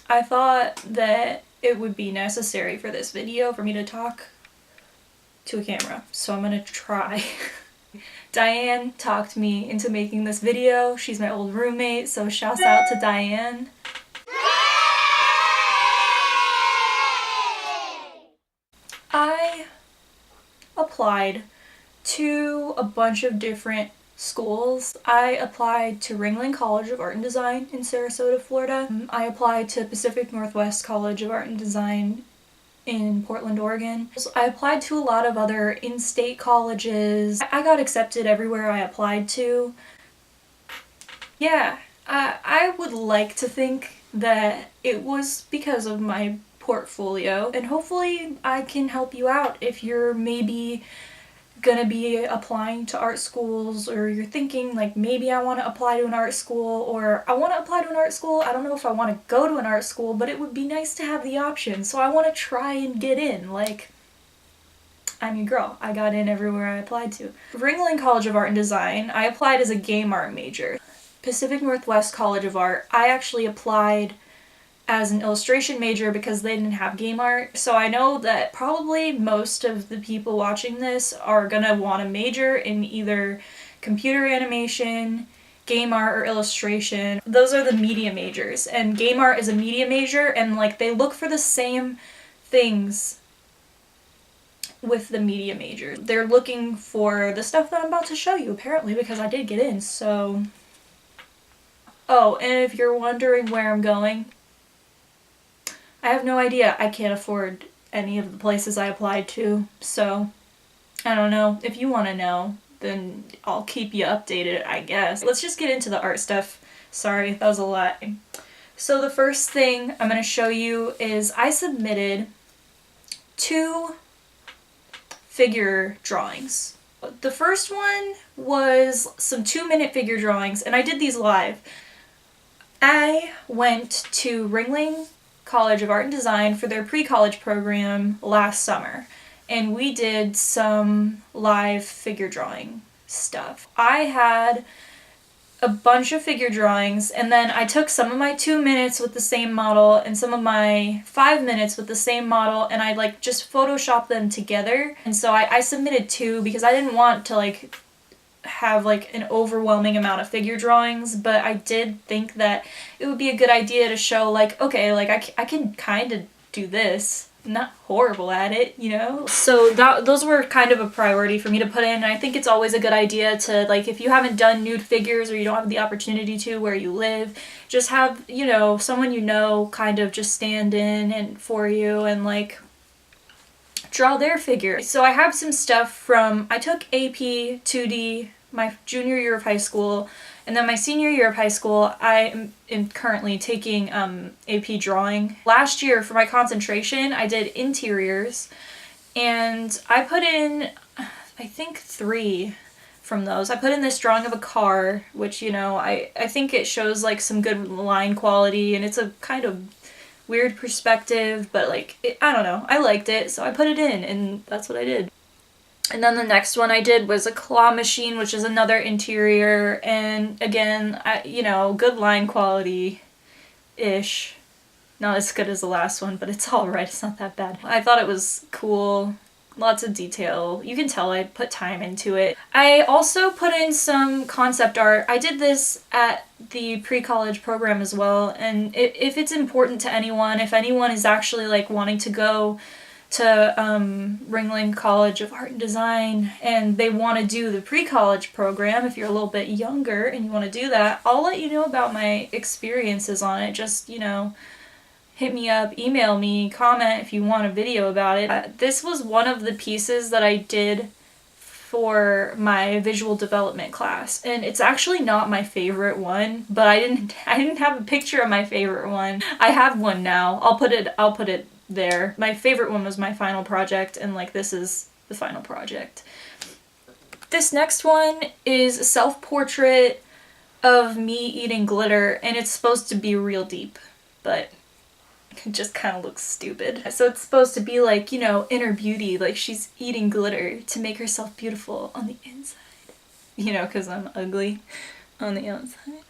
I thought that it would be necessary for this video for me to talk to a camera, so I'm gonna try. Diane talked me into making this video. She's my old roommate, so shouts out to Diane. I applied to a bunch of different schools. I applied to Ringling College of Art and Design in Sarasota, Florida. I applied to Pacific Northwest College of Art and Design in Portland, Oregon. I applied to a lot of other in-state colleges. I got accepted everywhere I applied to. Yeah, I would like to think that it was because of my portfolio, and hopefully I can help you out if you're maybe gonna be applying to art schools, or you're thinking like, maybe I want to apply to an art school, or I want to apply to an art school. I don't know if I want to go to an art school, but it would be nice to have the option, so I want to try and get in. Like, I'm your girl. I got in everywhere I applied to. Ringling College of Art and Design, I applied as a game art major. Pacific Northwest College of Art, I actually applied as an illustration major because they didn't have game art. So I know that probably most of the people watching this are gonna want to major in either computer animation, game art, or illustration. Those are the media majors, and game art is a media major, and like they look for the same things with the media major. They're looking for the stuff that I'm about to show you, apparently, because I did get in, so... Oh, and if you're wondering where I'm going, I have no idea. I can't afford any of the places I applied to, so I don't know. If you want to know, then I'll keep you updated, I guess. Let's just get into the art stuff. Sorry, that was a lot. So the first thing I'm going to show you is I submitted 2 figure drawings. The first one was some 2-minute figure drawings, and I did these live. I went to Ringling College of Art and Design for their pre-college program last summer, and we did some live figure drawing stuff. I had a bunch of figure drawings, and then I took some of my 2 minutes with the same model and some of my 5 minutes with the same model, and I like just photoshopped them together. And so I submitted 2 because I didn't want to like have like an overwhelming amount of figure drawings, but I did think that it would be a good idea to show like, okay, like I can kind of do this. I'm not horrible at it, you know? So those were kind of a priority for me to put in, and I think it's always a good idea to, like, if you haven't done nude figures or you don't have the opportunity to where you live, just have, you know, someone you know kind of just stand in and for you and like draw their figure. So I have some stuff from, I took AP 2D my junior year of high school, and then my senior year of high school I am currently taking AP drawing. Last year for my concentration I did interiors, and I put in I think 3 from those. I put in this drawing of a car, which, you know, I think it shows like some good line quality, and it's a kind of weird perspective, but like, I don't know, I liked it, so I put it in, and that's what I did. And then the next one I did was a claw machine, which is another interior, and again, you know, good line quality-ish. Not as good as the last one, but it's alright, it's not that bad. I thought it was cool. Lots of detail. You can tell I put time into it. I also put in some concept art. I did this at the pre-college program as well, and if it's important to anyone, if anyone is actually like wanting to go to Ringling College of Art and Design and they want to do the pre-college program, if you're a little bit younger and you want to do that, I'll let you know about my experiences on it. Just, you know, hit me up, email me, comment if you want a video about it. This was one of the pieces that I did for my visual development class, and it's actually not my favorite one, but I didn't have a picture of my favorite one. I have one now. I'll put it there. My favorite one was my final project, and like, this is the final project. This next one is a self-portrait of me eating glitter, and it's supposed to be real deep, but it just kind of looks stupid. So it's supposed to be like, you know, inner beauty, like she's eating glitter to make herself beautiful on the inside. You know, because I'm ugly on the outside.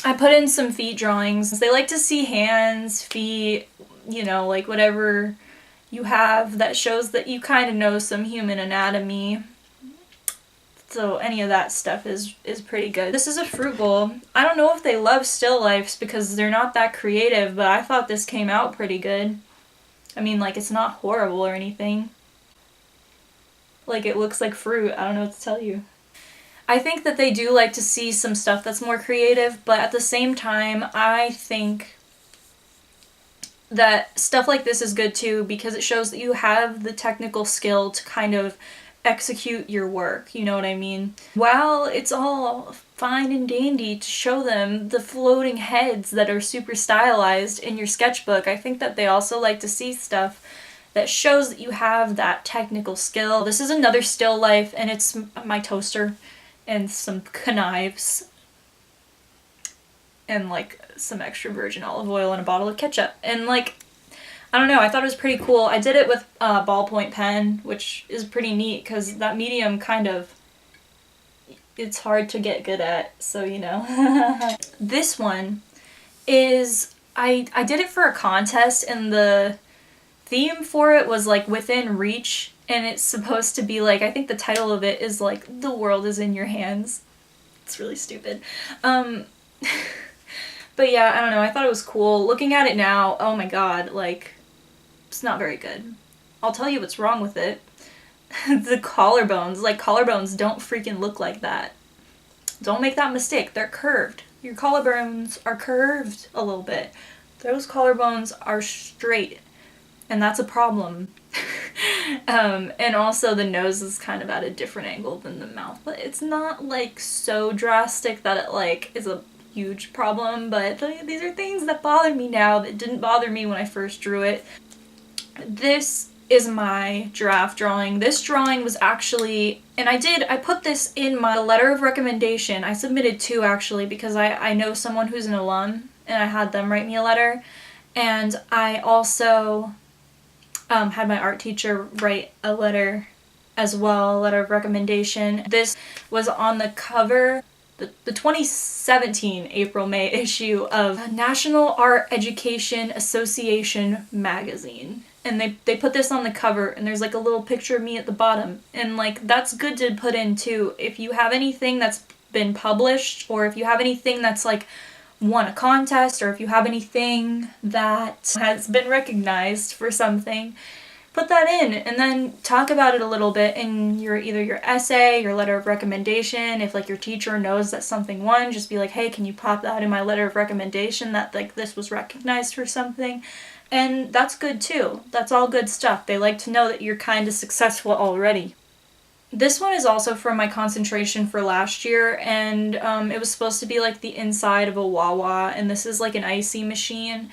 I put in some feet drawings. They like to see hands, feet, you know, like whatever you have that shows that you kind of know some human anatomy. So any of that stuff is pretty good. This is a fruit bowl. I don't know if they love still lifes because they're not that creative, but I thought this came out pretty good. I mean, like, it's not horrible or anything. Like, it looks like fruit. I don't know what to tell you. I think that they do like to see some stuff that's more creative, but at the same time, I think that stuff like this is good too because it shows that you have the technical skill to kind of execute your work, you know what I mean? While it's all fine and dandy to show them the floating heads that are super stylized in your sketchbook, I think that they also like to see stuff that shows that you have that technical skill. This is another still life, and it's my toaster and some knives and like some extra virgin olive oil and a bottle of ketchup. And like, I don't know, I thought it was pretty cool. I did it with a ballpoint pen, which is pretty neat because that medium kind of, it's hard to get good at, so you know. This one is, I did it for a contest, and the theme for it was like within reach, and it's supposed to be like, I think the title of it is like, the world is in your hands. It's really stupid. But yeah, I don't know, I thought it was cool. Looking at it now, oh my god, like, it's not very good. I'll tell you what's wrong with it. The collarbones. Like, collarbones don't freaking look like that. Don't make that mistake. They're curved. Your collarbones are curved a little bit. Those collarbones are straight. And that's a problem. And also the nose is kind of at a different angle than the mouth. But it's not, like, so drastic that it, like, is a huge problem. But these are things that bother me now that didn't bother me when I first drew it. This is my giraffe drawing. This drawing was actually, and I put this in my letter of recommendation. I submitted two actually because I know someone who's an alum and I had them write me a letter. And I also had my art teacher write a letter as well, a letter of recommendation. This was on the cover, the 2017 April-May issue of National Art Education Association magazine. And they put this on the cover, and there's like a little picture of me at the bottom. And like, that's good to put in too. If you have anything that's been published, or if you have anything that's like won a contest, or if you have anything that has been recognized for something, put that in and then talk about it a little bit in either your essay, your letter of recommendation. If like your teacher knows that something won, just be like, hey, can you pop that in my letter of recommendation that like this was recognized for something? And that's good too. That's all good stuff. They like to know that you're kind of successful already. This one is also from my concentration for last year, and it was supposed to be like the inside of a Wawa, and this is like an icy machine.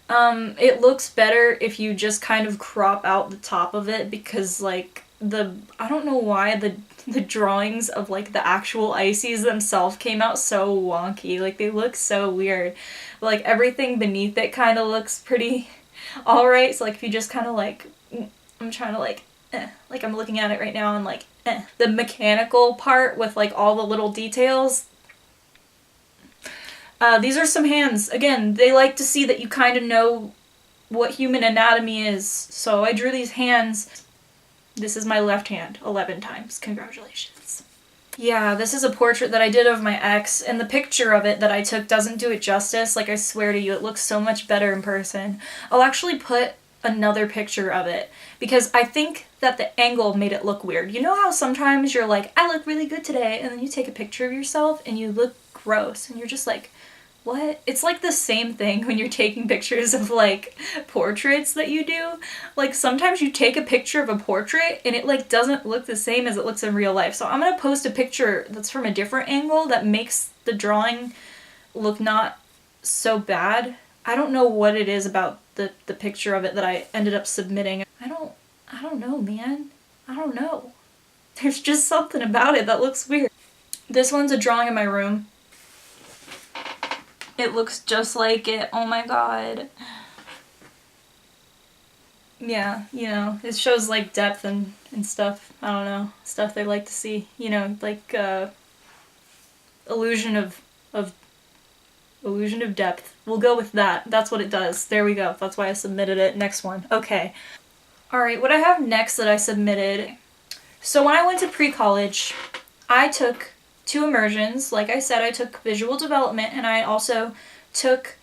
It looks better if you just kind of crop out the top of it because like I don't know why the drawings of like the actual ices themselves came out so wonky. Like they look so weird. But, like everything beneath it kind of looks pretty alright. So like if you just kind of like, I'm trying to like I'm looking at it right now and like the mechanical part with like all the little details. These are some hands. Again, they like to see that you kind of know what human anatomy is. So I drew these hands. This is my left hand 11 times. Congratulations. Yeah, this is a portrait that I did of my ex, and the picture of it that I took doesn't do it justice. Like, I swear to you, it looks so much better in person. I'll actually put another picture of it because I think that the angle made it look weird. You know how sometimes you're like, I look really good today, and then you take a picture of yourself and you look gross, and you're just like, what? It's like the same thing when you're taking pictures of like portraits that you do. Like sometimes you take a picture of a portrait and it like doesn't look the same as it looks in real life. So I'm gonna post a picture that's from a different angle that makes the drawing look not so bad. I don't know what it is about the picture of it that I ended up submitting. I don't know, man. I don't know. There's just something about it that looks weird. This one's a drawing in my room. It looks just like it. Oh my god. Yeah, you know, it shows like depth and stuff. I don't know. Stuff they like to see. You know, like illusion of Illusion of depth. We'll go with that. That's what it does. There we go. That's why I submitted it. Next one. Okay. Alright, what I have next that I submitted. So when I went to pre-college, I took 2 immersions. Like I said, I took visual development, and I also took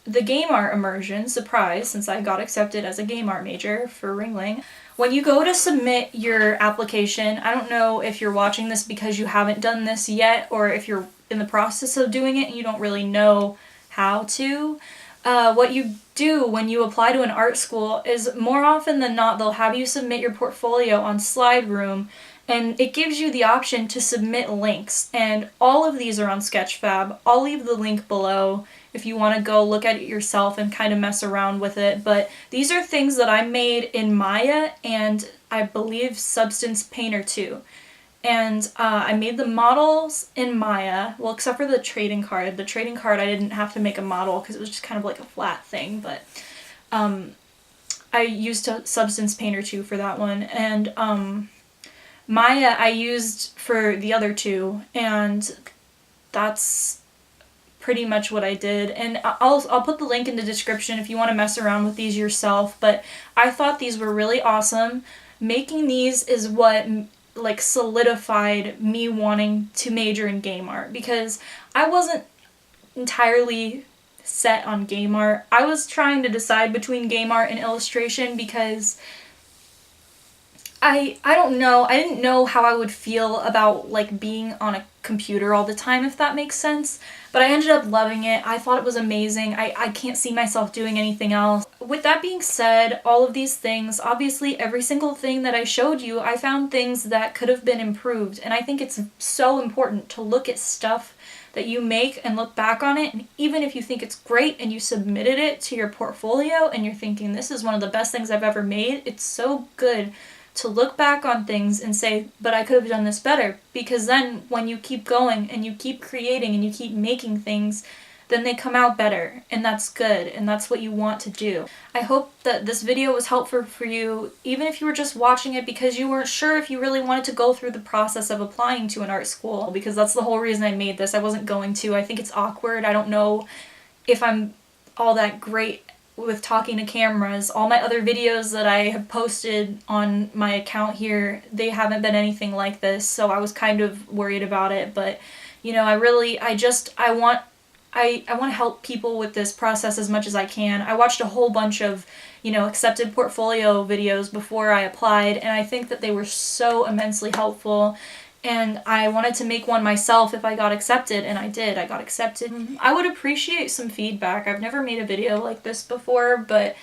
the game art immersion, surprise, since I got accepted as a game art major for Ringling. When you go to submit your application, I don't know if you're watching this because you haven't done this yet, or if you're in the process of doing it and you don't really know how to. What you do when you apply to an art school is, more often than not, they'll have you submit your portfolio on Slide Room, and it gives you the option to submit links, and all of these are on Sketchfab. I'll leave the link below if you want to go look at it yourself and kind of mess around with it, but these are things that I made in Maya and I believe Substance Painter too. And I made the models in Maya, well, except for the trading card. The trading card I didn't have to make a model because it was just kind of like a flat thing, but I used Substance Painter 2 for that one, and Maya I used for the other 2, and that's pretty much what I did. And I'll put the link in the description if you want to mess around with these yourself, but I thought these were really awesome. Making these is what like solidified me wanting to major in game art, because I wasn't entirely set on game art. I was trying to decide between game art and illustration because I don't know, I didn't know how I would feel about like being on a computer all the time, if that makes sense. But I ended up loving it. I thought it was amazing. I can't see myself doing anything else. With that being said, all of these things, obviously every single thing that I showed you, I found things that could have been improved. And I think it's so important to look at stuff that you make and look back on it, and even if you think it's great and you submitted it to your portfolio and you're thinking this is one of the best things I've ever made, it's so good to look back on things and say, but I could have done this better, because then when you keep going and you keep creating and you keep making things, then they come out better, and that's good, and that's what you want to do. I hope that this video was helpful for you, even if you were just watching it because you weren't sure if you really wanted to go through the process of applying to an art school, because that's the whole reason I made this. I wasn't going to. I think it's awkward. I don't know if I'm all that great with talking to cameras. All my other videos that I have posted on my account here, they haven't been anything like this, so I was kind of worried about it, but you know, I want to help people with this process as much as I can. I watched a whole bunch of, you know, accepted portfolio videos before I applied, and I think that they were so immensely helpful. And I wanted to make one myself if I got accepted, and I did. I got accepted. I would appreciate some feedback. I've never made a video like this before, but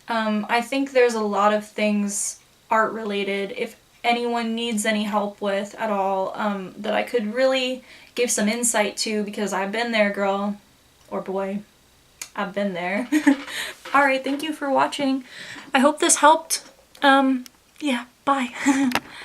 I think there's a lot of things art related, if anyone needs any help with at all, that I could really give some insight to, because I've been there, girl. Or boy. I've been there. Alright, thank you for watching. I hope this helped. Yeah, bye.